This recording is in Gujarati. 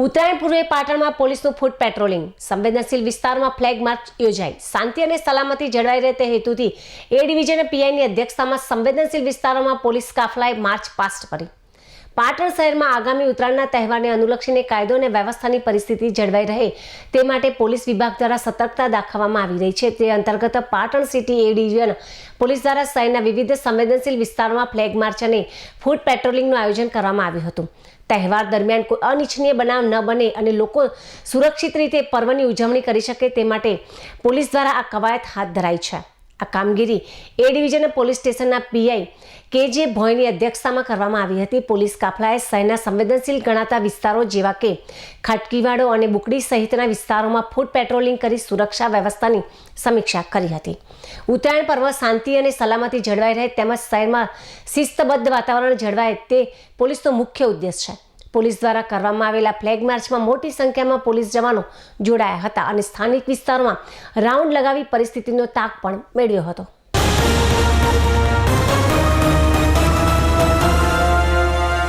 ઉત્તરાયણ પૂર્વે પાટણમાં પોલીસનું ફૂટ પેટ્રોલિંગ, સંવેદનશીલ વિસ્તારમાં ફ્લેગ માર્ચ યોજાઈ. શાંતિ અને સલામતી જળવાઈ રહે તે હેતુથી એ ડિવિઝન પીઆઈની અધ્યક્ષતામાં સંવેદનશીલ વિસ્તારોમાં પોલીસ કાફલાએ માર્ચ પાસ્ટ કરી. પાટણ શહેરમાં આગામી ઉત્તરાયણના તહેવારને અનુલક્ષીને કાયદો અને વ્યવસ્થાની પરિસ્થિતિ જળવાઈ રહે તે માટે પોલીસ વિભાગ દ્વારા સતર્કતા દાખવવામાં આવી રહી છે. તે અંતર્ગત પાટણ સિટી એ ડિવિઝન પોલીસ દ્વારા શહેરના વિવિધ સંવેદનશીલ વિસ્તારોમાં ફ્લેગ માર્ચ અને ફૂટ પેટ્રોલિંગનું આયોજન કરવામાં આવ્યું હતું. તહેવાર દરમિયાન કોઈ અનિચ્છનીય બનાવ ન બને અને લોકો સુરક્ષિત રીતે પર્વની ઉજવણી કરી શકે તે માટે પોલીસ દ્વારા આ કવાયત હાથ ધરાઈ છે. આ કામગીરી એ ડિવિઝન પોલીસ સ્ટેશનના પીઆઈ કે.જે. ભોયની અધ્યક્ષતામાં કરવામાં આવી હતી. પોલીસ કાફલાએ શહેરના સંવેદનશીલ ગણાતા વિસ્તારો જેવા કે ખાટકીવાડો અને બુકડી સહિતના વિસ્તારોમાં ફૂટ પેટ્રોલિંગ કરી સુરક્ષા વ્યવસ્થાની સમીક્ષા કરી હતી. ઉત્તરાયણ પર્વ શાંતિ અને સલામતી જળવાઈ રહે તેમજ શહેરમાં શિસ્તબદ્ધ વાતાવરણ જળવાય તે પોલીસનો મુખ્ય ઉદ્દેશ છે. પોલીસ દ્વારા કરવામાં આવેલા ફ્લેગ માર્ચમાં મોટી સંખ્યામાં પોલીસ જવાનો જોડાયા હતા અને સ્થાનિક વિસ્તારોમાં રાઉન્ડ લગાવી પરિસ્થિતિનો તાગ પણ મેળવ્યો હતો.